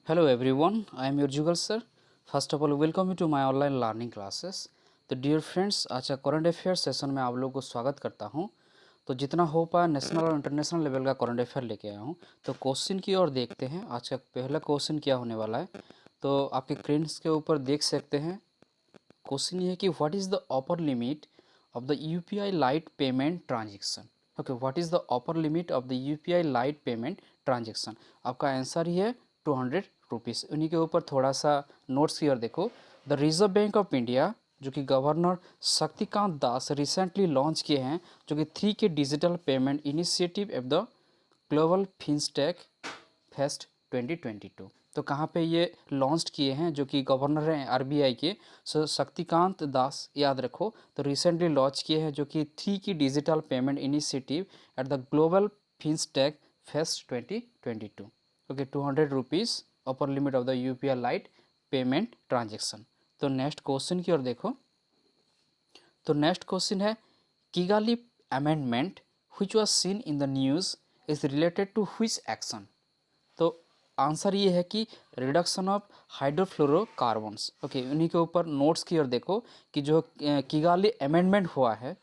Hello everyone, I am your Jugal sir. First of all, welcome you to my online learning classes. तो dear friends, आज का current affair session में आप लोगों को स्वागत करता हूं। तो जितना हो पाए नेशनल और इंटरनेशनल लेवल का करंट अफेयर लेके आया हूं। तो क्वेश्चन की ओर देखते हैं। आज का पहला क्वेश्चन क्या होने वाला है, तो आपके स्क्रीन के ऊपर देख सकते हैं। क्वेश्चन ये है कि what is the upper limit of the UPI lite payment transaction. Okay, what is the upper limit of the UPI lite payment transaction. आपका आंसर ही है 200 रुपीज़। उन्हीं के ऊपर थोड़ा सा नोट्स की ओर देखो। The reserve bank of India, जो कि governor Shaktikanta Das recently launch किए हैं, जो कि 3 के digital payment initiative F the global fintech fest 2022। तो कहाँ पे ये लॉन्च किए हैं, जो कि गवर्नर हैं आरबीआई के शक्तिकांत दास, याद रखो। तो रिसेंटली लॉन्च किए हैं, जो कि 3 की digital payment initiative at the global fintech fest 2022। Okay, 200 rupees upper limit of the UPI lite payment transaction. तो नेक्स्ट क्वेश्चन की ओर देखो। तो नेक्स्ट क्वेश्चन है Kigali amendment which was seen in the news is related to which action. तो answer ये है कि रिडक्शन ऑफ हाइड्रोफ्लोरोकार्बन्स। ओके, उन्हीं के ऊपर नोट्स की ओर देखो कि जो किगाली अमेंडमेंट हुआ है,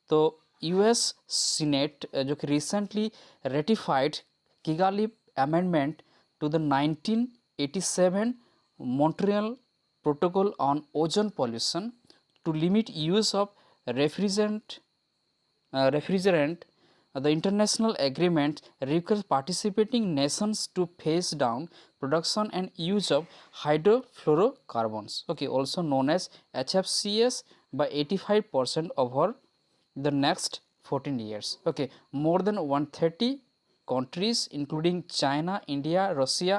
तो यूएस सीनेट जो कि recently ratified Kigali amendment to the 1987 Montreal protocol on ozone pollution to limit use of refrigerant. The international agreement requires participating nations to phase down production and use of hydrofluorocarbons, okay, also known as HFCS, by 85% over the next 14 years. Okay, more than 130 countries including China, India, Russia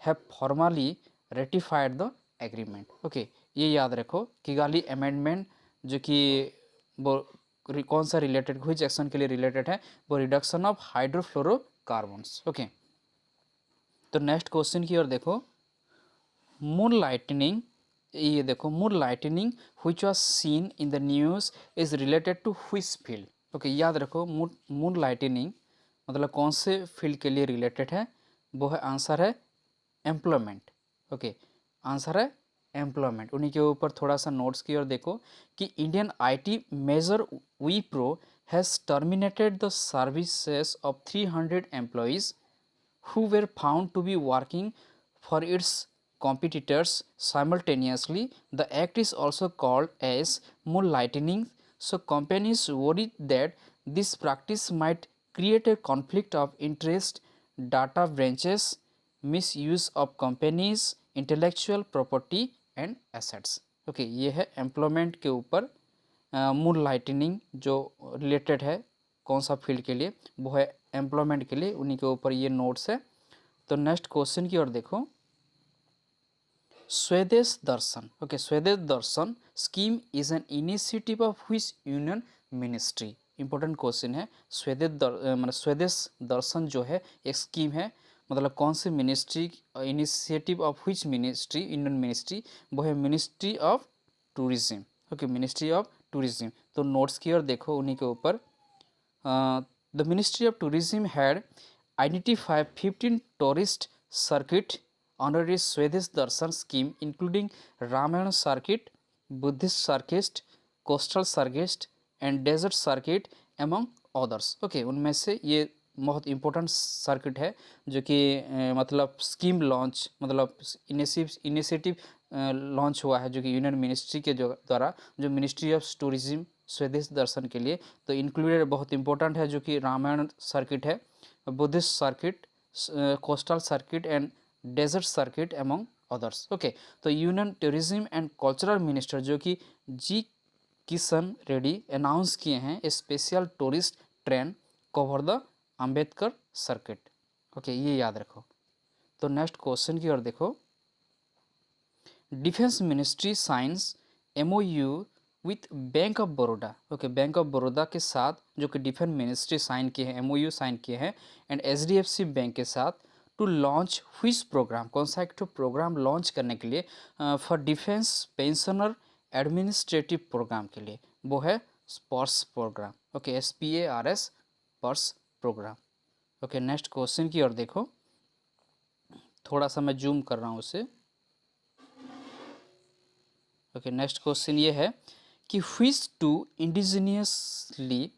have formally ratified the agreement. Okay, ये याद रखो Kigali amendment जो कि वो कौन सा related, which action के लिए रिलेटेड है, वो रिडक्शन ऑफ हाइड्रोफ्लोरोकार्बन्स। ओके, तो नेक्स्ट क्वेश्चन की ओर देखो। मून लाइटनिंग, ये देखो, moon lightning which was seen in the news is related to which field. Okay, याद रखो मून लाइटनिंग मतलब कौन से फील्ड के लिए रिलेटेड है, वो है आंसर है एम्प्लॉयमेंट। ओके, आंसर है एम्प्लॉयमेंट। उन्हीं के ऊपर थोड़ा सा नोट्स की ओर देखो कि Indian IT major Wipro has terminated the services of 300 employees who were found to be working for its competitors simultaneously. The act is also called as moonlighting. So companies worried that this practice might create a conflict of interest, data breaches, misuse of companies intellectual property and assets. Okay, ये है employment के ऊपर moon lightning जो related है कौन सा field के लिए, वो है एम्प्लॉयमेंट के लिए। उन्हीं के ऊपर ये नोट्स है। तो नेक्स्ट क्वेश्चन की ओर देखो। स्वदेश Darshan, okay, Swadesh Darshan scheme is an initiative of which union ministry. Important question है। मतलब स्वदेश दर्शन जो है एक स्कीम है, मतलब कौन सी ministry, initiative of which ministry, union ministry, वो है ministry of tourism. Okay, ministry of tourism. तो नोट्स की ओर देखो, उन्हीं के ऊपर the Ministry of Tourism had identified 15 tourist circuit under its Swadesh Darshan scheme, including Ramayana circuit, Buddhist circuit, coastal circuit and desert circuit among others. Okay, उनमें से ये बहुत इंपॉर्टेंट सर्किट है जो कि मतलब स्कीम लॉन्च, मतलब इनिशिएटिव लॉन्च हुआ है, जो कि यूनियन मिनिस्ट्री के जो द्वारा, जो मिनिस्ट्री ऑफ टूरिज्म स्वदेश दर्शन के लिए। तो इंक्लूडेड बहुत इंपॉर्टेंट है, जो कि रामायण सर्किट है, Buddhist circuit, coastal circuit and desert circuit among others. Okay, तो union tourism and cultural minister जो कि जी किशन रेड्डी अनाउंस किए हैं a special tourist train cover the Ambedkar circuit. Okay, ये याद रखो। तो नेक्स्ट क्वेश्चन की ओर देखो। Defence ministry signs MoU with Bank of Baroda. Okay, Bank of Baroda के साथ जो कि डिफेंस मिनिस्ट्री साइन किए हैं, एमओयू साइन किए हैं, एंड एचडीएफसी बैंक के साथ टू लॉन्च व्हिच प्रोग्राम, कौन सा एक तो प्रोग्राम लॉन्च करने के लिए for defence pensioner administrative programme के लिए, वो है SPARSH programme. Okay, SPARS SPARSH programme. Okay, next question की ओर देखो। थोड़ा सा मैं जूम कर रहा हूँ उसे। ओके, नेक्स्ट क्वेश्चन ये है कि which two indigenously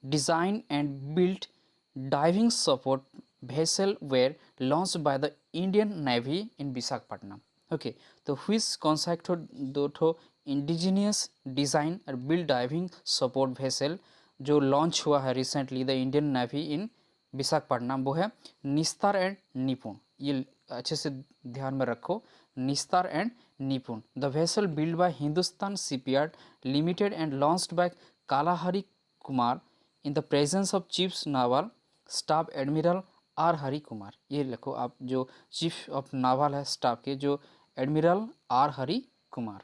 design and built diving support vessel were launch by the Indian navy in Visakhapatnam. Okay, तो व्हिच कौन सा एक दो ठो इंडिजिनियस डिजाइन और बिल्ड डाइविंग सपोर्ट वेसल जो लॉन्च हुआ है recently the Indian navy in Visakhapatnam, वो है निस्तार एंड निपुण। ये अच्छे से ध्यान में रखो, निस्तार एंड निपुण। The vessel build by Hindustan shipyard limited and launched by कालाहरी Kumar in the presence of chief novel staff admiral R Hari Kumar. ये लिखो आप, जो चीफ ऑफ नावल है स्टाफ के, जो एडमिरल आर हरि कुमार।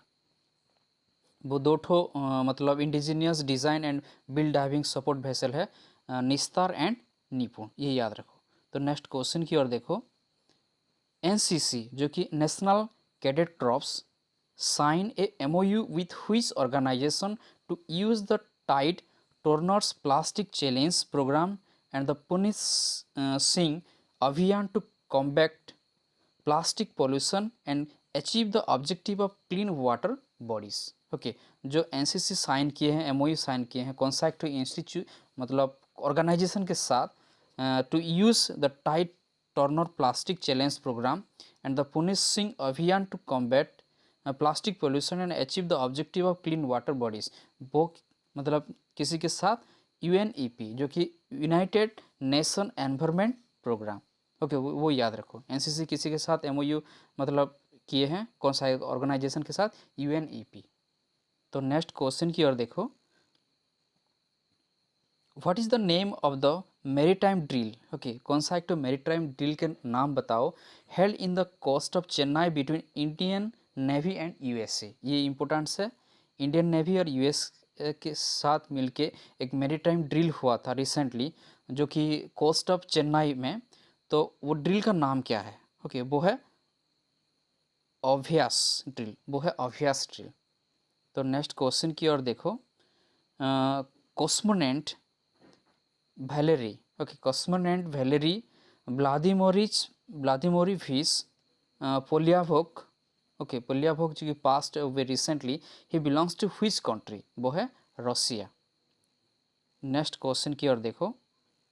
वो दो ठो मतलब indigenous design and build diving support vessel है, निस्तार एंड निपुण, ये याद रखो। तो नेक्स्ट क्वेश्चन की ओर देखो। एनसीसी जो कि National Cadet Corps sign a MoU with which organisation to use the Tide Turners plastic challenge programme and the Punis Singh Abhiyan to combat plastic pollution and achieve the objective of clean water bodies. Okay, जो NCC sign किए हैं, MOU sign किए हैं कौन सा एक institute मतलब organisation के साथ, to use the Tide Turner plastic challenge programme and the Punis Singh Abhiyan to combat plastic pollution and achieve the objective of clean water bodies. वो मतलब किसी के साथ यूएनईपी जो कि United Nation Environment Programme. Okay, वो याद रखो। एनसीसी किसी के साथ एमओयू मतलब किए हैं कौन सा ऑर्गेनाइजेशन के साथ, यूएनईपी। तो नेक्स्ट क्वेश्चन की ओर देखो। What is the name of the maritime drill. Okay, कौन सा एक तो मेरीटाइम ड्रिल के नाम बताओ, held in the coast of Chennai between Indian navy and USA. ये इंपॉर्टेंट है, इंडियन नेवी और यूएस के साथ मिलके एक मेरीटाइम ड्रिल हुआ था रिसेंटली जो कि कोस्ट ऑफ चेन्नई में। तो वो ड्रिल का नाम क्या है? ओके, वो है अभ्यास ड्रिल, वो है अभ्यास ड्रिल। तो नेक्स्ट क्वेश्चन की ओर देखो। Cosmonaut Valery. Okay, cosmonaut Valery Vladimirovich Polyakov. Okay, Polyakov जो कि passed away recently, he belongs to which country? वो है रसिया। नेक्स्ट क्वेश्चन की ओर देखो,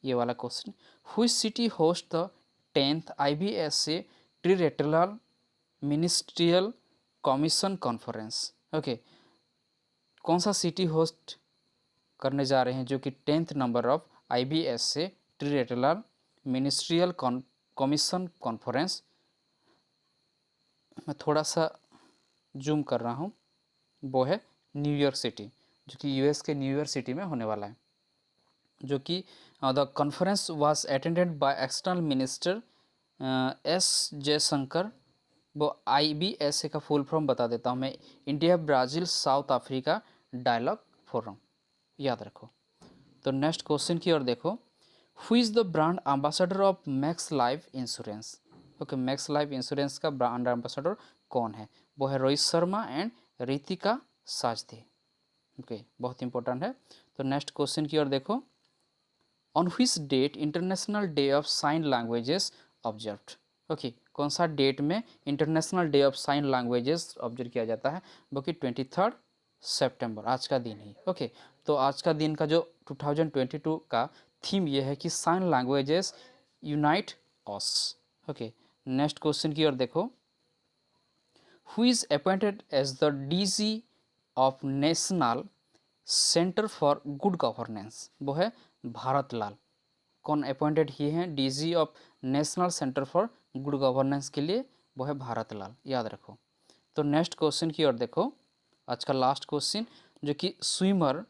ये वाला क्वेश्चन। Which city host the 10th IBSA trilateral ministerial commission conference. Okay, कौन सा सिटी होस्ट करने जा रहे हैं जो कि 10th number of IBSA trilateral ministerial commission conference. मैं थोड़ा सा जूम कर रहा हूँ, वो है न्यूयॉर्क सिटी जो कि यूएस के न्यूयॉर्क सिटी में होने वाला है। जो कि the conference was attended by external minister S Jaishankar. वो IBSA का फुल फॉर्म बता देता हूँ मैं, India Brazil South Africa dialogue forum, याद रखो। तो नेक्स्ट क्वेश्चन की ओर देखो। Who is the brand ambassador of Max Life Insurance. Okay, Max Life Insurance का ब्रांड एम्बेसडर कौन है? वो है रोहित शर्मा एंड रितिका साजदे। ओके, बहुत इंपॉर्टेंट है। तो नेक्स्ट क्वेश्चन की ओर देखो। On which date international day of sign languages observed. Okay, कौन सा डेट में international day of sign languages observe किया जाता है? वो कि 23 सितंबर, आज का दिन ही। ओके, तो आज का दिन का जो 2022 का थीम ये है कि sign languages unite us. Okay, next question की ओर देखो। Who is appointed as the DG of national centre for good governance. वो है भारत लाल। कौन अपॉइंटेड किए हैं DG of national centre for good governance के लिए? वो है भारत लाल, याद रखो। तो नेक्स्ट क्वेश्चन की ओर देखो, आज का लास्ट क्वेश्चन, जो कि swimmer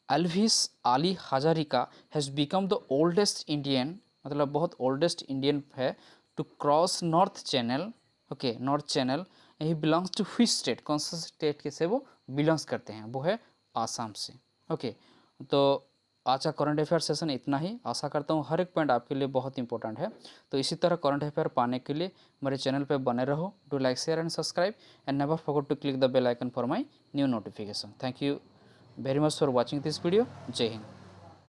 Elvis Ali Hazarika has become the oldest Indian, मतलब बहुत ओल्डेस्ट इंडियन है, to cross North Channel. Okay, North Channel. He belongs to which state? कौन सा स्टेट के से वो बिलोंग्स करते हैं? वो है आसाम से। ओके, तो आज का करंट अफेयर सेशन इतना ही। आशा करता हूँ हर एक पॉइंट आपके लिए बहुत इंपॉर्टेंट है। तो इसी तरह करंट अफेयर पाने के लिए मेरे चैनल पे बने रहो। Do like, share and subscribe and never forget to click the bell icon for my new notification. Thank you very much for watching this video. Jai Hind.